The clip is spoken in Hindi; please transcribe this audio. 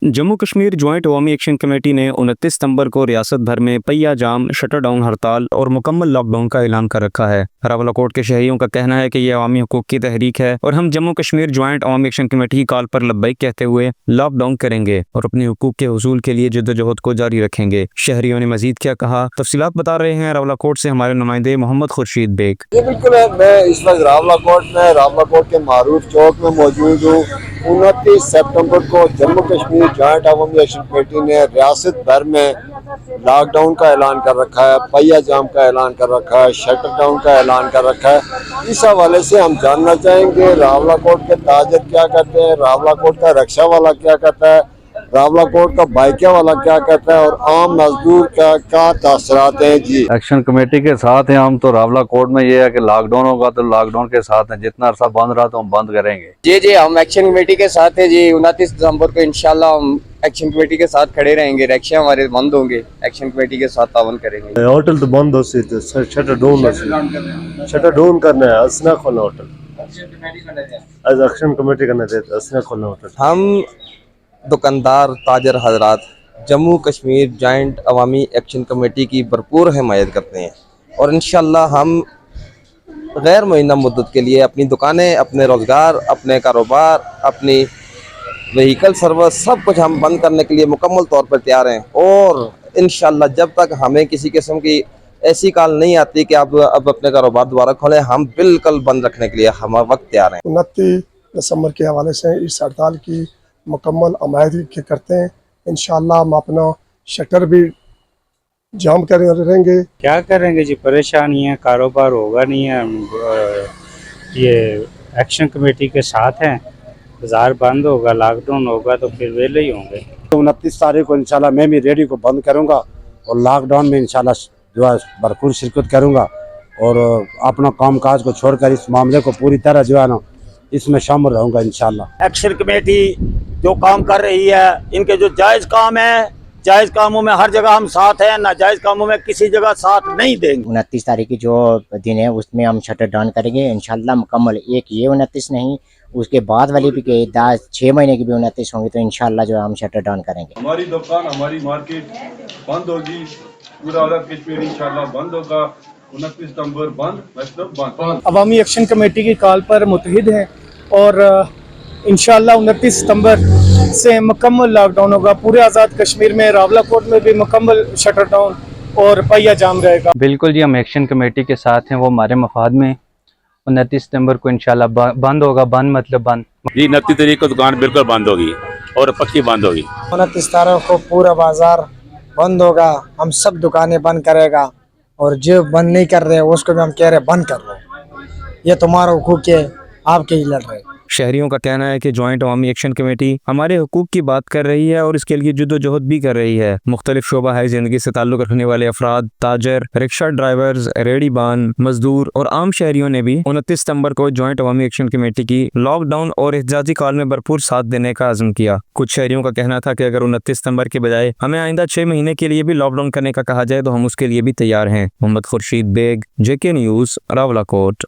जम्मू कश्मीर ज्वाइंट अवामी एक्शन कमेटी ने 29 सितंबर को रियासत भर में पहिया जाम, शटर डाउन हड़ताल और मुकम्मल लॉकडाउन का ऐलान कर रखा है। रावलाकोट के शहरियों का कहना है कि यह अवामी हुकूक की तहरीक है और हम जम्मू कश्मीर ज्वाइंट अवामी एक्शन कमेटी की कॉल पर लब्बैक कहते हुए लॉकडाउन करेंगे और अपने हुकूक के हुसूल के लिए जद्दोजहद को जारी रखेंगे। शहरियों ने मजीद क्या कहा, तफसीलात बता रहे हैं रावलाकोट से हमारे नुमाइंदे मोहम्मद खुर्शीद बेग। बिल्कुल है, मैं इस वक्त रावलाकोट के मारूफ चौक में मौजूद हूँ। 29 सितंबर को जम्मू कश्मीर ज्वाइंट अवामी एक्शन कमेटी ने रियासत भर में लॉकडाउन का ऐलान कर रखा है, पहिया जाम का ऐलान कर रखा है, शटर डाउन का ऐलान कर रखा है। इस हवाले से हम जानना चाहेंगे रावलाकोट के ताजर क्या करते हैं, रावलाकोट का रिक्शा वाला क्या करता है, रावलाकोट का बाइकिया वाला क्या कहता है और आम मजदूर का क्या तासरात हैं। जी, एक्शन कमेटी के साथ हैं हम। तो रावलाकोट में ये है कि लॉकडाउन होगा तो लॉकडाउन के साथ हैं, जितना अरसा बंद रहा तो हम बंद करेंगे। जी हम एक्शन कमेटी के साथ हैं जी। 29 दिसंबर को इंशाल्लाह हम एक्शन कमेटी के साथ खड़े रहेंगे। रिक्शा हमारे बंद होंगे, एक्शन कमेटी के साथ तावन करेंगे। होटल तो बंद हो सकते, शटर डाउन करना है, असना खोलना होटल, एक्शन कमेटी करना देते, असना खोलना होटल। हम दुकानदार ताजर हजरात जम्मू कश्मीर जॉइंट अवामी एक्शन कमेटी की भरपूर हिमायत करते हैं और इंशाल्लाह हम गैर मुअय्यना मुद्दत के लिए अपनी दुकानें, अपने रोज़गार, अपने कारोबार, अपनी व्हीकल सर्विस सब कुछ हम बंद करने के लिए मुकम्मल तौर पर तैयार हैं। और इंशाल्लाह जब तक हमें किसी किस्म की ऐसी कॉल नहीं आती कि आप अब अपने कारोबार दोबारा खोलें, हम बिल्कुल बंद रखने के लिए हम वक्त तैयार हैं। 29 दिसंबर के हवाले से इस हड़ताल की मुकम्मल हमायत करते हैं। इंशाअल्लाह हम अपना शटर भी जाम कर रहेंगे। क्या करेंगे जी, परेशानी है, कारोबार होगा नहीं है। ये एक्शन कमेटी के साथ हैं, बाजार बंद होगा, लॉकडाउन होगा तो फिर वेले ही होंगे। 29 तारीख को इंशाल्लाह मैं भी रेडी को बंद करूंगा और लॉकडाउन में इंशाल्लाह जो है भरपूर शिरकत करूंगा और अपना कामकाज को छोड़कर इस मामले को पूरी तरह जो है ना इसमें शामिल रहूंगा इंशाल्लाह। एक्शन कमेटी जो काम कर रही है, इनके जो जायज़ काम है, जायज़ कामों में हर जगह हम साथ हैं, नाजायज़ कामों में किसी जगह साथ नहीं देंगे। 29 तारीख की जो दिन है उसमें हम शटर डाउन करेंगे इंशाल्लाह मुकम्मल। एक ये 29 नहीं, उसके बाद वाली भी 6 महीने की भी 29 होंगी तो इंशाल्लाह जो हम शटर डाउन करेंगे। हमारी दुकान, हमारी मार्केट बंद होगी, पूरा कश्मीर इंशाल्लाह बंद होगा। 29 सितंबर बंद, मतलब बंद। अवामी एक्शन कमेटी की कॉल पर मुतहिद हैं और इंशाअल्लाह 29 सितंबर से मुकम्मल लॉकडाउन होगा। पूरे आज़ाद कश्मीर में रावलाकोट में भी मुकम्मल शटर डाउन और पहिया जाम रहेगा। बिल्कुल जी, हम एक्शन कमेटी के साथ हैं, वो हमारे मफाद में। 29 सितंबर को इंशाल्लाह बंद होगा, बंद मतलब बंद जी। 29 तारीख को दुकान बिल्कुल बंद होगी और पक्की बंद होगी। 29 तारीख को पूरा बाजार बंद होगा, हम सब दुकानें बंद करेगा और जो बंद नहीं कर रहे उसको भी हम कह रहे बंद कर लो, ये तुम्हारा हुकूक है, आपके ही लड़ रहे। शहरियों का कहना है कि ज्वाइंट अवामी एक्शन कमेटी हमारे हुकूक की बात कर रही है और इसके लिए जद्दोजहद भी कर रही है। मुख्तलिफ शोबा है जिंदगी से ताल्लुक रखने वाले अफराद, ताजर, रिक्शा ड्राइवर्स, रेहड़ीबान, मजदूर और आम शहरियों ने भी 29 सितंबर को ज्वाइंट अवामी एक्शन कमेटी की लॉकडाउन और एहतजाजी कॉल में भरपूर साथ देने का अज़्म किया। कुछ शहरियों का कहना था कि अगर 29 सितंबर के बजाय हमें आइंदा 6 महीने के लिए भी लॉकडाउन करने का कहा जाए तो हम उसके लिए भी तैयार हैं। Mohammad Khurshid Beg, JK news, Rawalakot.